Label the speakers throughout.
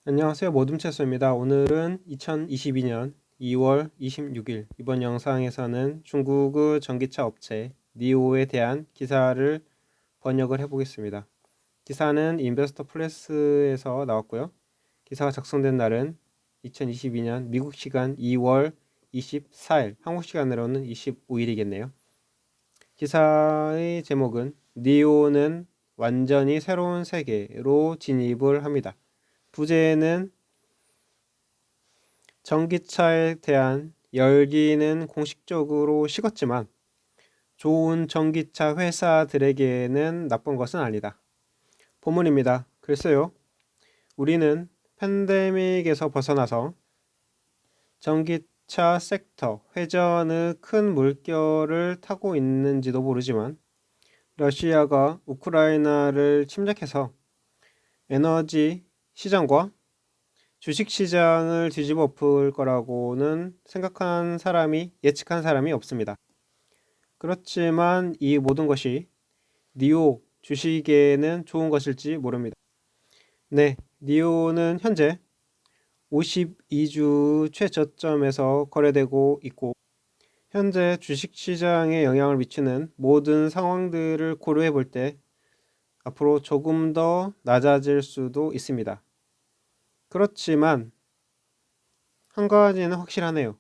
Speaker 1: 안녕하세요. 모둠체스입니다. 오늘은 2022년 2월 26일 이번 영상에서는 중국의 전기차 업체 니오에 대한 기사를 번역을 해보겠습니다. 기사는 인베스터 플래스에서 나왔고요. 기사가 작성된 날은 2022년 미국 시간 2월 24일, 한국 시간으로는 25일이겠네요. 기사의 제목은 니오는 완전히 새로운 세계로 진입을 합니다. 부제는 전기차에 대한 열기는 공식적으로 식었지만 좋은 전기차 회사들에게는 나쁜 것은 아니다. 본문입니다. 글쎄요. 우리는 팬데믹에서 벗어나서 전기차 섹터 회전의 큰 물결을 타고 있는지도 모르지만 러시아가 우크라이나를 침략해서 에너지 시장과 주식시장을 뒤집어 엎을 거라고는 예측한 사람이 없습니다. 그렇지만 이 모든 것이 니오 주식에는 좋은 것일지 모릅니다. 네, 니오는 현재 52주 최저점에서 거래되고 있고 현재 주식시장에 영향을 미치는 모든 상황들을 고려해 볼 때 앞으로 조금 더 낮아질 수도 있습니다. 그렇지만 한 가지는 확실하네요.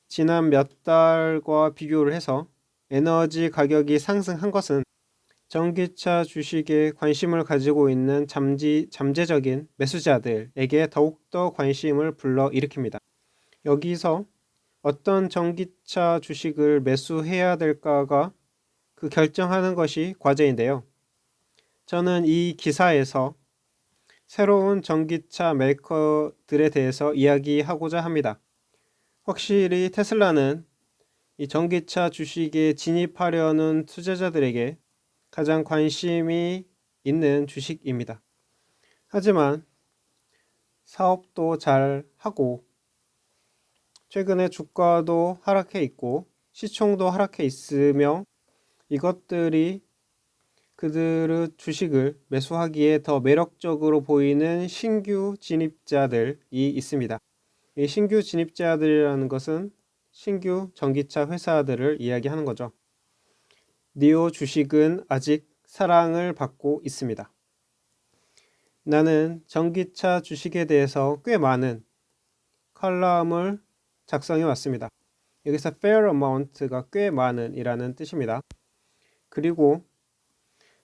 Speaker 1: 지난 몇 달과 비교를 해서 에너지 가격이 상승한 것은 전기차 주식에 관심을 가지고 있는 잠재적인 매수자들에게 더욱더 관심을 불러일으킵니다. 여기서 어떤 전기차 주식을 매수해야 될까가 그 결정하는 것이 과제인데요. 저는 이 기사에서 새로운 전기차 메이커들에 대해서 이야기하고자 합니다. 확실히 테슬라는 이 전기차 주식에 진입하려는 투자자들에게 가장 관심이 있는 주식입니다. 하지만 사업도 잘 하고 최근에 주가도 하락해 있고 시총도 하락해 있으며 이것들이 그들의 주식을 매수하기에 더 매력적으로 보이는 신규 진입자들이 있습니다. 이 신규 진입자들이라는 것은 신규 전기차 회사들을 이야기하는 거죠. 니오 주식은 아직 사랑을 받고 있습니다. 나는 전기차 주식에 대해서 꽤 많은 칼럼을 작성해 왔습니다. 여기서 fair amount가 꽤 많은 이라는 뜻입니다. 그리고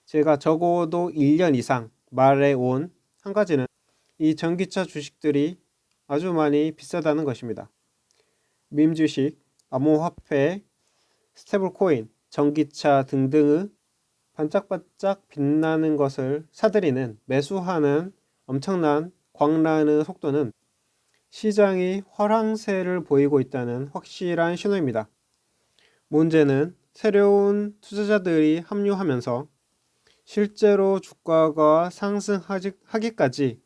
Speaker 1: 제가 적어도 1년 이상 말해온 한 가지는 이 전기차 주식들이 아주 많이 비싸다는 것입니다. 밈 주식, 암호화폐, 스테이블 코인, 전기차 등등의 반짝반짝 빛나는 것을 사들이는 매수하는 엄청난 광란의 속도는 시장이 화랑세를 보이고 있다는 확실한 신호입니다. 문제는 새로운 투자자들이 합류하면서 실제로 주가가 상승하기까지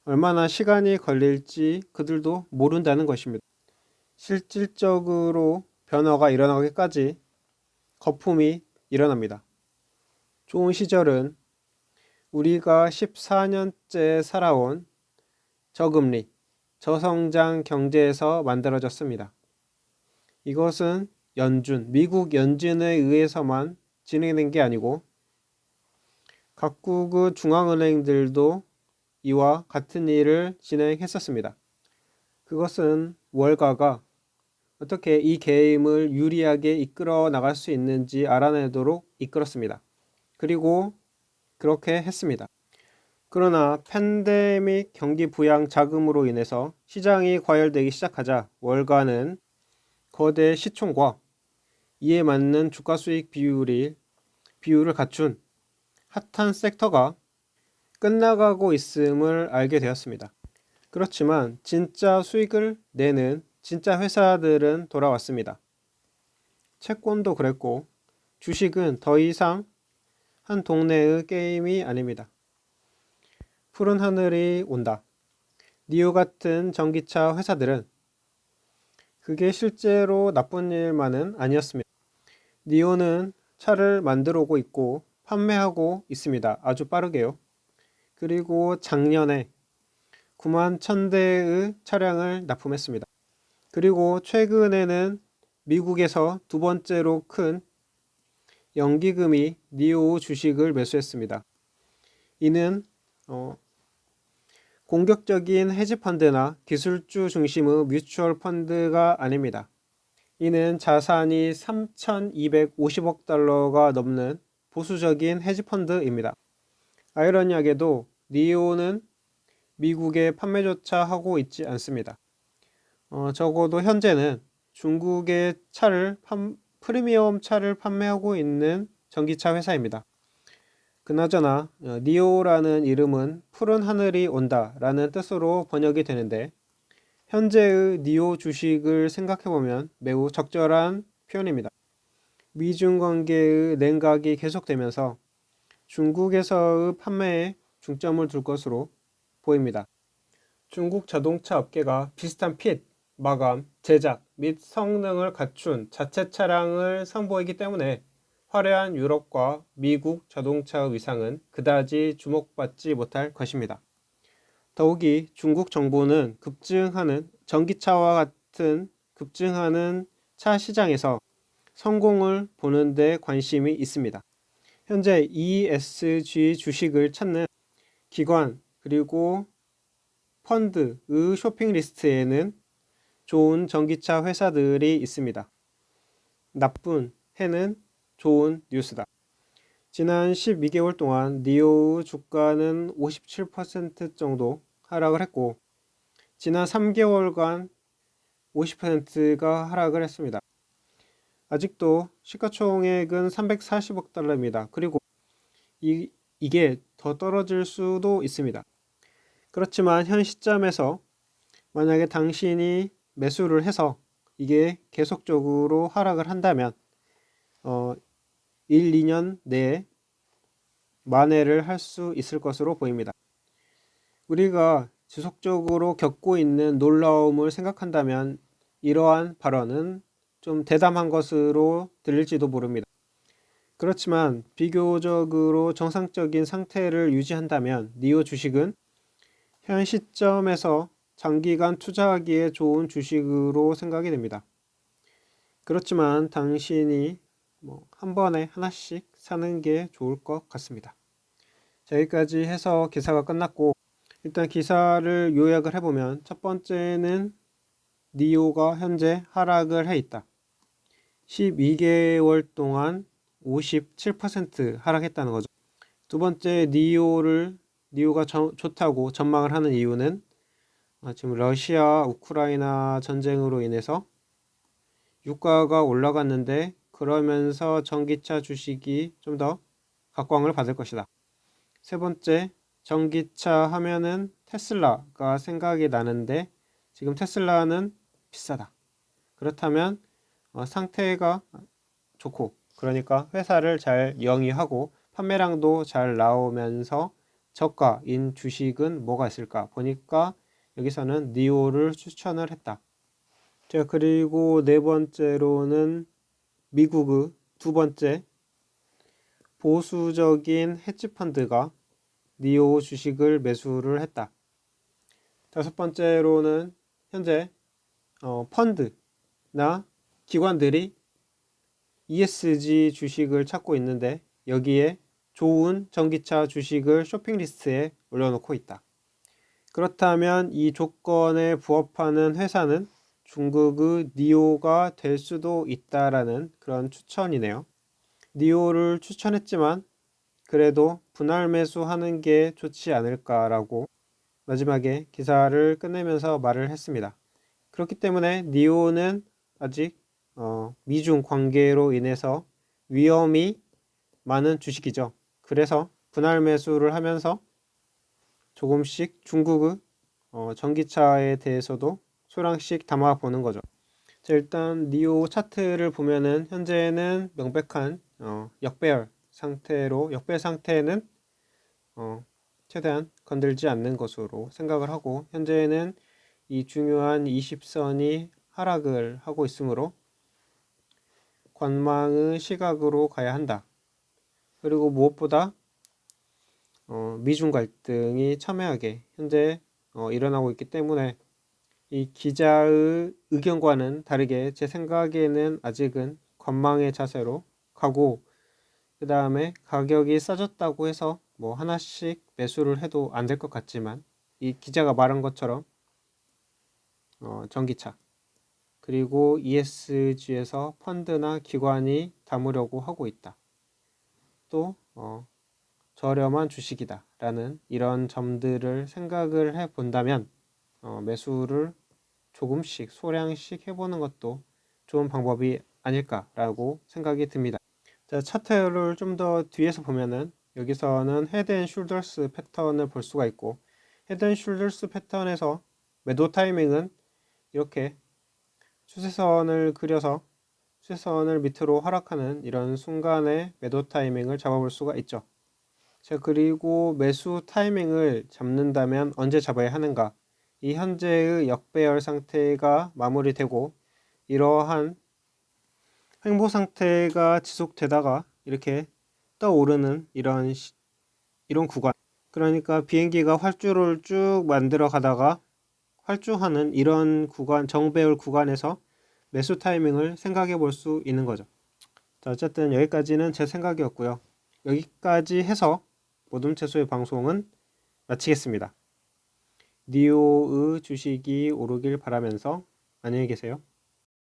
Speaker 1: 얼마나 시간이 걸릴지 그들도 모른다는 것입니다. 실질적으로 변화가 일어나기까지 거품이 일어납니다. 좋은 시절은 우리가 14년째 살아온 저금리, 저성장 경제에서 만들어졌습니다. 이것은 미국 연준에 의해서만 진행된 게 아니고 각국의 중앙은행들도 이와 같은 일을 진행했었습니다. 그것은 월가가 어떻게 이 게임을 유리하게 이끌어 나갈 수 있는지 알아내도록 이끌었습니다. 그리고 그렇게 했습니다. 그러나 팬데믹 경기 부양 자금으로 인해서 시장이 과열되기 시작하자 월가는 거대 시총과 이에 맞는 주가 수익 비율을 갖춘 핫한 섹터가 끝나가고 있음을 알게 되었습니다. 그렇지만 진짜 수익을 내는 진짜 회사들은 돌아왔습니다. 채권도 그랬고 주식은 더 이상 한 동네의 게임이 아닙니다. 푸른 하늘이 온다. 니오 같은 전기차 회사들은 그게 실제로 나쁜 일만은 아니었습니다. 니오는 차를 만들어 오고 있고 판매하고 있습니다. 아주 빠르게요. 그리고 작년에 9만 1,000대의 차량을 납품했습니다. 그리고 최근에는 미국에서 두 번째로 큰 연기금이 니오 주식을 매수했습니다. 이는 공격적인 헤지펀드나 기술주 중심의 뮤추얼 펀드가 아닙니다. 이는 자산이 3,250억 달러가 넘는 보수적인 헤지펀드입니다. 아이러니하게도 니오는 미국에 판매조차 하고 있지 않습니다. 적어도 현재는 중국의 프리미엄 차를 판매하고 있는 전기차 회사입니다. 그나저나 니오라는 이름은 푸른 하늘이 온다 라는 뜻으로 번역이 되는데, 현재의 니오 주식을 생각해보면 매우 적절한 표현입니다. 미중 관계의 냉각이 계속되면서 중국에서의 판매에 중점을 둘 것으로 보입니다. 중국 자동차 업계가 비슷한 핏, 마감, 제작 및 성능을 갖춘 자체 차량을 선보이기 때문에 화려한 유럽과 미국 자동차의 위상은 그다지 주목받지 못할 것입니다. 더욱이 중국 정부는 급증하는 전기차와 같은 급증하는 차 시장에서 성공을 보는 데 관심이 있습니다. 현재 ESG 주식을 찾는 기관 그리고 펀드의 쇼핑 리스트에는 좋은 전기차 회사들이 있습니다. 나쁜 해는 좋은 뉴스다. 지난 12개월 동안 니오의 주가는 57% 정도 하락을 했고, 지난 3개월간 50%가 하락을 했습니다. 아직도 시가총액은 340억 달러입니다. 그리고 이게 더 떨어질 수도 있습니다. 그렇지만 현 시점에서 만약에 당신이 매수를 해서 이게 계속적으로 하락을 한다면 1, 2년 내에 만회를 할 수 있을 것으로 보입니다. 우리가 지속적으로 겪고 있는 놀라움을 생각한다면 이러한 발언은 좀 대담한 것으로 들릴지도 모릅니다. 그렇지만 비교적으로 정상적인 상태를 유지한다면 니오 주식은 현 시점에서 장기간 투자하기에 좋은 주식으로 생각이 됩니다. 그렇지만 당신이 한 번에 하나씩 사는 게 좋을 것 같습니다. 자, 여기까지 해서 기사가 끝났고, 일단 기사를 요약을 해보면, 첫 번째는 니오가 현재 하락을 해 있다. 12개월 동안 57% 하락했다는 거죠. 두 번째, 니오가 좋다고 전망을 하는 이유는 지금 러시아 우크라이나 전쟁으로 인해서 유가가 올라갔는데, 그러면서 전기차 주식이 좀 더 각광을 받을 것이다. 세 번째, 전기차 하면은 테슬라가 생각이 나는데 지금 테슬라는 비싸다. 그렇다면 상태가 좋고, 그러니까 회사를 잘 영위하고 판매량도 잘 나오면서 저가인 주식은 뭐가 있을까 보니까 여기서는 니오를 추천을 했다. 자, 그리고 네 번째로는 미국의 두 번째 보수적인 헤지펀드가 니오 주식을 매수를 했다. 다섯 번째로는 현재 펀드나 기관들이 ESG 주식을 찾고 있는데 여기에 좋은 전기차 주식을 쇼핑 리스트에 올려놓고 있다. 그렇다면 이 조건에 부합하는 회사는 중국의 니오가 될 수도 있다라는 그런 추천이네요. 니오를 추천했지만 그래도 분할 매수하는 게 좋지 않을까라고 마지막에 기사를 끝내면서 말을 했습니다. 그렇기 때문에 니오는 아직 미중 관계로 인해서 위험이 많은 주식이죠. 그래서 분할 매수를 하면서 조금씩 중국의 전기차에 대해서도 소량씩 담아보는 거죠. 자, 일단 니오 차트를 보면은 현재는 명백한 역배열 상태는 최대한 건들지 않는 것으로 생각을 하고, 현재는 이 중요한 20선이 하락을 하고 있으므로 관망의 시각으로 가야 한다. 그리고 무엇보다 미중 갈등이 첨예하게 현재 일어나고 있기 때문에 이 기자의 의견과는 다르게 제 생각에는 아직은 관망의 자세로 가고, 그 다음에 가격이 싸졌다고 해서 뭐 하나씩 매수를 해도 안 될 것 같지만, 이 기자가 말한 것처럼 전기차 그리고 ESG에서 펀드나 기관이 담으려고 하고 있다. 또 저렴한 주식이다 라는 이런 점들을 생각을 해 본다면 매수를 조금씩 소량씩 해보는 것도 좋은 방법이 아닐까라고 생각이 듭니다. 자, 차트를 좀 더 뒤에서 보면은 여기서는 헤드 앤 숄더스 패턴을 볼 수가 있고, 헤드 앤 숄더스 패턴에서 매도 타이밍은 이렇게 추세선을 그려서 추세선을 밑으로 하락하는 이런 순간에 매도 타이밍을 잡아볼 수가 있죠. 자, 그리고 매수 타이밍을 잡는다면 언제 잡아야 하는가? 이 현재의 역배열 상태가 마무리되고 이러한 횡보 상태가 지속되다가 이렇게 떠오르는 이런 구간, 그러니까 비행기가 활주를 쭉 만들어 가다가 활주하는 이런 구간, 정배열 구간에서 매수 타이밍을 생각해 볼 수 있는 거죠. 자, 어쨌든 여기까지는 제 생각이었고요. 여기까지 해서 모둠채소의 방송은 마치겠습니다. 니오의 주식이 오르길 바라면서 안녕히 계세요.